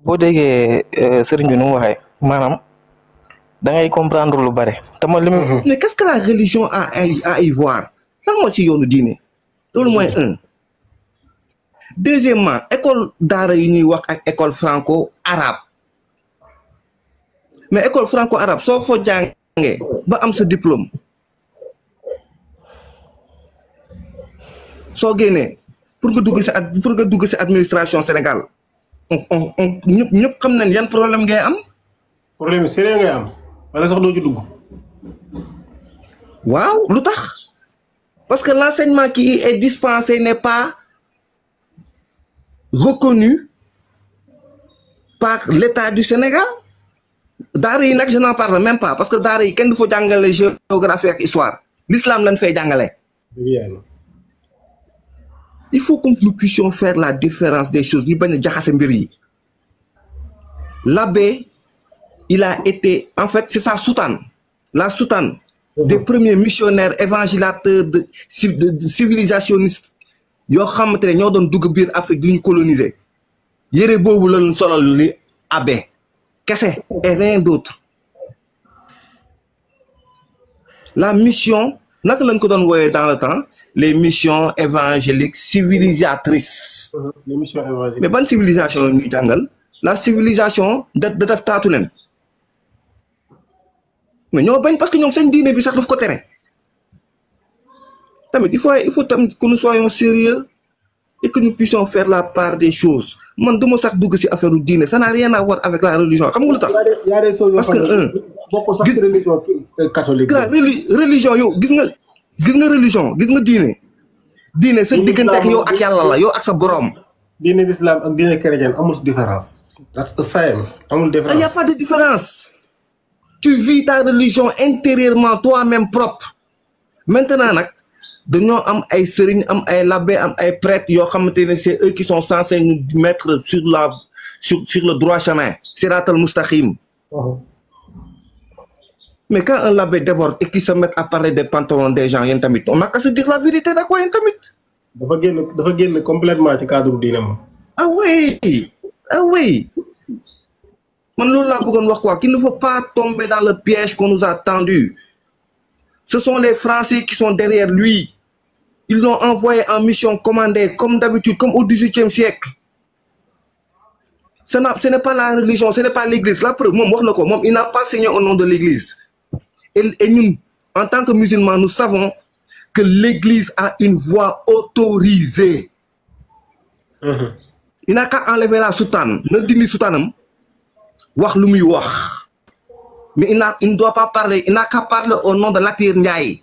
boo déggee sëriñ bi nu mu waxee maanaam da ngay comprendre lu bare te ma li mais qu'est-ce que la religion a à y voir lan moo si yoonu diine loolu mooy un. Deuxièmement école daara yi ñuy wax ak école franco arabe mais école franco arabe soo fa jàngee ba am sa diplôme soo génnee pour nga dugg si administration Sénégal on ñëpp xam nañ yan problème ngay am. problème yi sérieux ngay am wala sax doo ci dugg. waaw lu tax parce que l'enseignement qui est dispensé n'est pas reconnu par l'État du Sénégal. daara yi nag je n'en parle même pas parce que daara yi kenn du fa jàngale géographie ak histoire l'islam lañ fay jàngale. il faut que nous puissions faire la différence des choses ñu bañ a jaxase mbir yi. L'abbé il a été en fait c'est sa soutane la soutane des premiers missionnaires évangélisateurs de civilisationnistes yoo xamante ne ñoo doon dugg biir Afrique du ñu coloniser yére boobu lañ solal li abbé kese et rien d'autre. La mission naka lañ ko doon wooyee dans le temps les missions évangéliques civilisatrices. les missions évangéliques. mais ban civilisation la ñuy jàngal la civilisation da def taatu nen mais ñoo bañ parce que ñoom seen diine bi sax daf ko tere tamit il faut tamit que nous soyons sérieux et que nous puissions faire la part des choses man du ma sax dugg ci affaire u diine ça n'a rien à voir avec la religion xam nga lu tax. parce que gis religion catholique. religion yow gis nga religion gis nga diine sa diggante ak yow ak yàlla la yow ak sa borom. diine l'islam ak diine chrétien amul différence. that's the same amul différence. il y a pas de différence. tu vis ta religion intérieurement toi-même propre maintenant nag dañoo am ay sëriñ am ay l'abbé am ay prêtres yoo xamante ne c'est eux qui sont censés nous mettre sur le droit chemin siratal mustaqim. mais quand un l'abbé déborde et qu'il se met à parler des pantalons des gens yéen tamit on n'a qu'à se dire la vérité nag yéen tamit. dafa génn complètement ci cadre diine moom. ah oui man loolu laa bëggoon wax quoi qu'il ne faut pas tomber dans le piège qu'on nous a tendu. Ce sont les Français qui sont derrière lui. Ils l'ont envoyé en mission commandée comme d'habitude comme au XVIIIe siècle. Ce n'est pas la religion, ce n'est pas l'église. La preuve moom wax na ko moom il n'a pas signé au nom de l'église. Et ñun en tant que musulmans nous savons que l'église a une voix autorisée. Il n'a qu'à enlever la soutane na dindi soutanam wax lu muy wax. Mais il ne doit pas parler, il n'a qu'à parler au nom de Latir Ndiaye.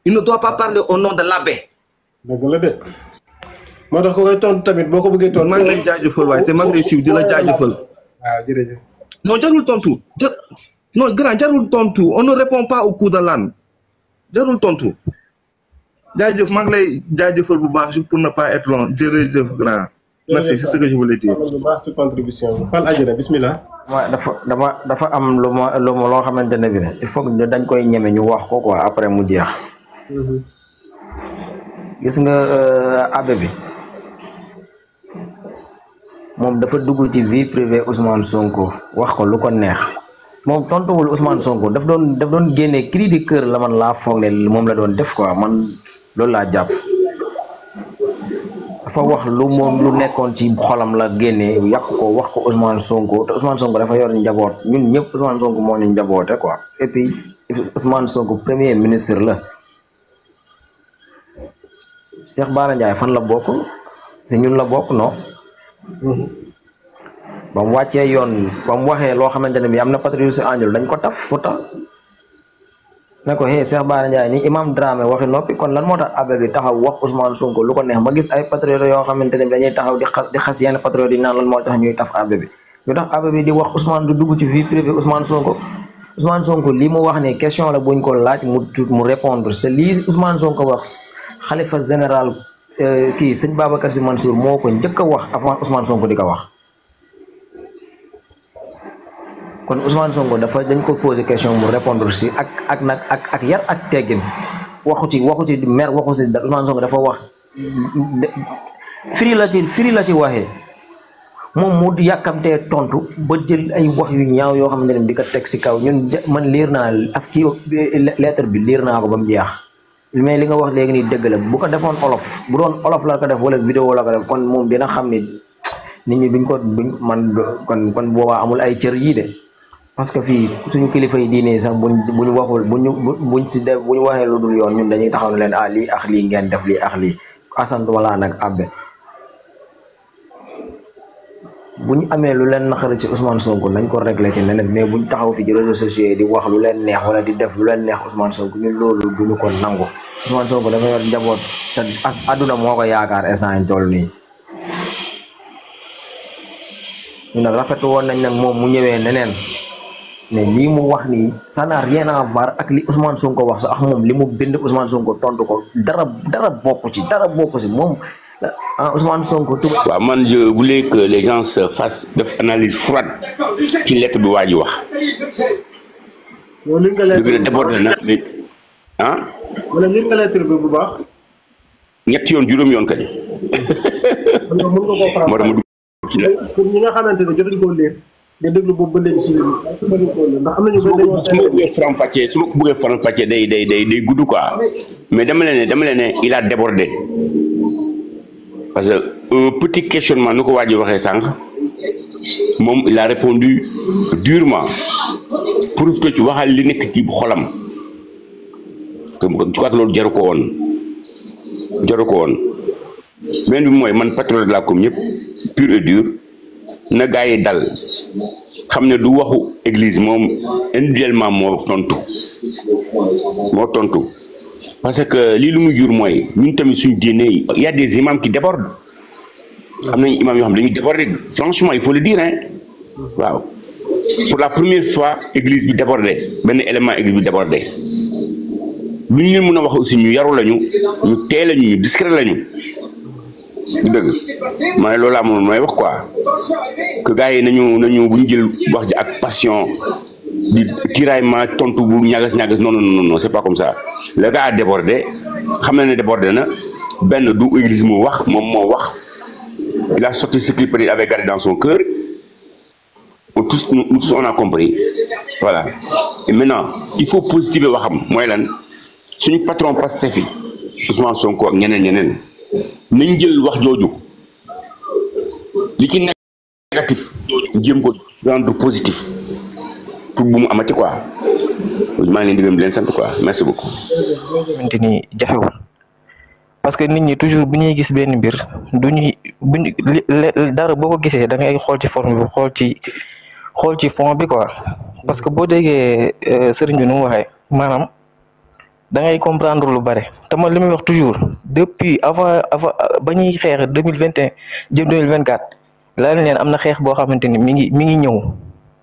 Il ne doit pas parler au nom de l'abbé. dëgg la de moo tax ko koy tontu tamit boo ko bëggee tontu. maa ngi lay jaajëfal waaye te maa ngi lay siiw di la jaajëfal. waaw jërëjëf. non jarul tontu non grand jarul tontu on ne répond pas au coup de l'âne jarul tontu jaajëf maa ngi lay jaajëfal bu baax pour ne pas être long jërëjëf grand. merci c'est ce que je voulais dire. contribution Fall Adjara bismillah. waaw dafa am lu ma loo xamante ne bi il faut que dañ koy ñeme ñu wax ko quoi après mu jeex. gis nga abbé bi moom dafa dugg ci vie privée Ousmane Sonko wax ko lu ko neex moom tontuwul Ousmane Sonko daf doon génne cri de cœur la man laa foog ne moom la doon def quoi man loolu laa jàpp. dafa wax lu moom lu nekkoon ci xolam la génnee yàq ko wax ko Ousmane Sonko te Ousmane Sonko dafa yor njaboot ñun ñëpp Ousmane Sonko moo ñu njaboote quoi et puis Ousmane Sonko premier ministre la Cheikh Bara Ndiaye fan la bokk si ñun la bokk non ba mu wàccee yoon ba mu waxee loo xamante ne bi am na patriote si Anjul dañ ko taf futa ne ko Cheikh Bara Ndiaye ni imam Dramé waxi noppi kon lan moo tax abbé bi taxaw wax Ousmane Sonko lu ko neex ma gis ay patriotes yoo xamante ne bi dañuy taxaw di xas yenn patriotes yi naan lan moo tax ñuy taf abbé bi lu tax abbé bi di wax Ousmane du dugg ci vie privée Ousmane Sonko lii mu wax ne question la buñ ko laaj mu répondre c'est lii Ousmane Sonko wax xalifa général kii sëñ Babacar Sy Mansour moo ko njëkk a wax avant Ousmane Sonko di ko wax kon Ousmane Sonko dañ ko posé question mu répondre si ak yar ak teggin waxu ci mer waxu si Ousmane Sonko dafa wax firi la ci waxee moom mu yàkkamtee tontu ba jël ay wax yu ñaaw yoo xamante ne di ko teg si kaw ñun man liir naa ak kii lettre bi liir naa ko ba mu jeex mais li nga wax léegi nii dëgg la bu ko defoon olof bu doon olof la ko def wala vidéo la ko def kon moom dina xam ni nit ñi duñ man kon boobaa amul ay cër yii de parce que fii suñu kilifa yi diine sax buñ waxul buñ si def buñ waxee lu dul yoon ñun dañuy taxaw ne leen lii ak lii ngeen def lii ak lii asant wala nag abbe buñ amee lu leen naqari ci Ousmane Sonko nañ ko réglé ci neneen mais buñ taxaw fi ci réseaux sociaux yi di wax lu leen neex wala di def lu leen neex Ousmane Sonko ñun loolu duñu ko nangu Ousmane Sonko dafa yor njaboot te àdduna moo ko yaakaar instant yi toll nii ñu nag rafetu woon nañ nag moom mu ñëwee neneen mais lii mu wax nii ça n'a rien à voir ak li Ousmane Sonko wax sax ak moom li mu bind Ousmane Sonko tontu ko dara bokku ci moom Ousmane Sonko. waaw man je voulais que les gens se fassent def analyse froide ci lettre bi waa ji wax. yow li nga lettre bi débordé na ah. wala li nga lettre bi bu baax. ñetti yoon juróom yoon kañ. mën nga koo faram moo tax ma dugg ci la. pour ñi nga xamante ne jotuñ koo leer nga déglu boobu ba léegi si ndax am nañu su ma ko bëggee faram-fàccee day gudd quoi mais dama leen ne il a débordé parce que un petit questionnement nu ko waa ji waxee sànq moom il a répondu durement profité ci waxal li nekk ci xolam te je crois que loolu jaru ko woon beneen bi mooy man patriote la comme ñëpp pur et dur na gaa yi dal xam ne du waxu église moom individuellement moo tontu parce que lii lu muy jur mooy ñun tamit suñu diine il y a des imams qui débordent am nañu imam yoo xam ne dañuy déborder franchement il faut le dire waaw pour la première fois église bi débordé benn élément église bi débordé lu ñu leen mën a wax aussi ñu yaru lañu ñu tee lañu ñu discret lañu dëgg ma ne loolu laa moom mooy wax quoi que gars yi nañu bu ñu jël wax ji ak passion di tiraillement tontu bu ñagas non c'est pas comme ça le gars a débordé xam na ne débordé na benn du église moo wax moom moo wax il a sorti ce qu'il peut avait gardé dans son cœur tous nous on a compris voilà et maintenant il faut positiver waxam mooy lan suñu patron Pastef yi Ousmane Sonko ak ñeneen nañ jël wax jooju li ci négatif jéem ko rendre positif pour bu mu amati quoi maa ngi leen di gërëm di leen sant quoi merci beaucoup. xamante ni jafewul parce que nit ñi toujours bu ñuy gis benn mbir dara boo ko gisee da ngay xool ci forme bi xool ci fond bi quoi parce que boo déggee sëriñ bi nu mu waxee maanaam da ngay comprendre lu bare te man li muy wax toujours depuis avant ba ñuy xeex 2021 jëm 2024 laa leen am na xeex boo xamante ni mi ngi ñëw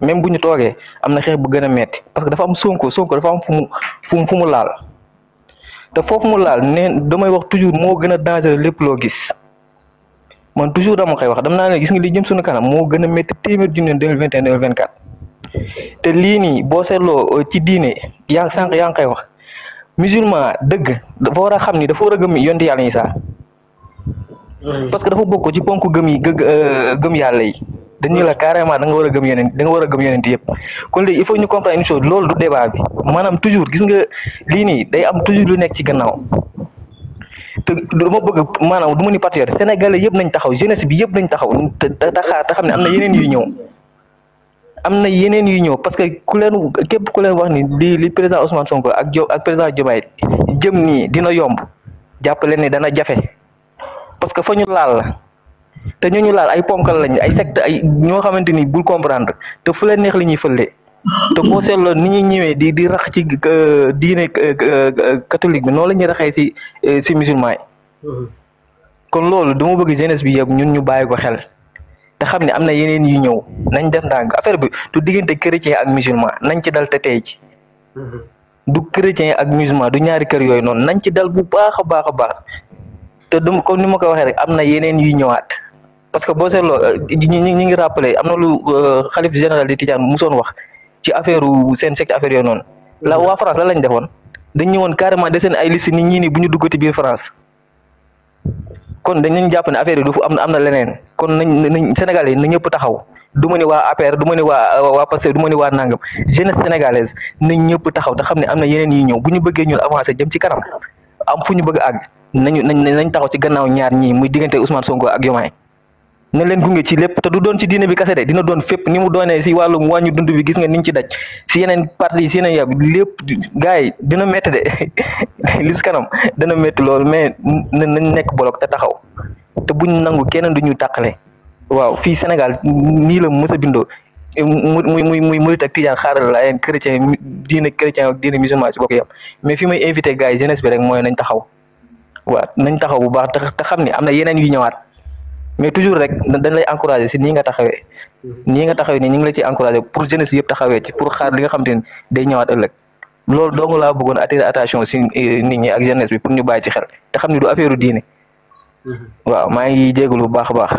même bu ñu toogee am na xeex bu gën a metti parce que dafa am Sonko dafa am fu mu laal te foofu mu laal neen damay wax toujours moo gën a dangereux lépp loo gis man toujours dama koy wax dam naa ne gis nga li jëm suñu kanam moo gën a metti téeméer junne 2021 2024 te lii nii boo seetloo ci diine sànq yaa ngi koy wax musulman dëgg dafa war a xam ni dafa war a gëm yonti yàlla Isaa parce que dafa bokk ci ponk gëm yàlla yi dañu la carrément da nga war a gëm yonent yëpp kon léegi il faut ñu comprendre une chose loolu du débat bi maanaam toujours gis nga lii nii day am toujours lu nekk ci gannaaw te dama bëgg maanaam du ma ni patriote sénégalais yëpp nañ taxaw jeunesse bi yëpp nañ taxaw te xam ne am na yeneen yuy ñëw parce que képp ku leen wax ni li président Ousmane Sonko ak président Diomaye jëm nii dina yomb jàpp leen ni dana jafe parce que fa ñu laal la te ñu laal ay ponkal lañ ay secte ay ñoo xamante ni bul comprendre te fu leen neex li ñuy fële te boo seetloo ni ñuy ñëwee di rax ci diine catholique bi noonu la ñuy raxee si musulman yi kon loolu dama bëgg jeunesse bi yëpp ñun ñu bàyyi ko xel te xam ne am na yeneen yu ñëw nañ def ndànk affaire bi du diggante chrétien ak musulman nañ ci dal te tey ci du chrétien ak musulman du ñaari kër yooyu noonu nañ ci dal bu baax a baax te comme ni ma ko waxee rek am na yeneen yuy ñëwaat parce que boo seetloo ñi ngi rappelé am na lu xalif général di Tidiane musoon wax ci affaire seen secte affaire yooyu noonu la waa France la lañ defoon dañ ñëwoon carrément deseen ay liste nit ñi ni bu ñu duggati biir France kon dañ jàpp ne affaire yi du fu am na leneen kon nañ Sénégal yi na ñëpp taxaw du ma ni waa APR du ma ni waa Pastef du ma ni waa nangam jeunesse sénégalaise nañ ñëpp taxaw te xam ne am na yeneen yi ñëw bu ñu bëggee ñun avancer jëm ci kanam am fu ñu bëgg a àgg nañ taxaw ci gannaaw ñaar ñii muy diggante Ousmane Sonko ak Diomaye nañ leen gunge ci lépp te du doon ci diine bi kase de dina doon fépp ni mu doonee si wàllum wàññi dund bi gis nga niñ ci daj si yeneen parti si yeneen yàb lépp gars yi dina métti de li si kanam dana métti loolu mais nañ nekk bolok te taxaw te buñ nangu kenn du ñu tàqale waaw fii Sénégal nii la mës a bindoo muy murit ak tijaan xaaral la ay chrétien diine chrétien ak diine musulman si bokk yam mais fi may invité gars yi jeunesse bi rek mooy nañ taxaw waaw nañ taxaw bu baax te xam ne am na yeneen yu ñëwaat mais toujours rek dañ lay encouragé si nii nga taxawee nii ñu ngi la ci encouragé pour jeunesse yëpp taxawee ci pour xaar li nga xam te ne day ñëwaat ëllëg loolu dong laa bëggoon attirer attention si nit ñi ak jeunesse bi pour ñu bàyyi ci xel te xam ne du affaire diine waaw maa ngi jégalu bu baax a baax.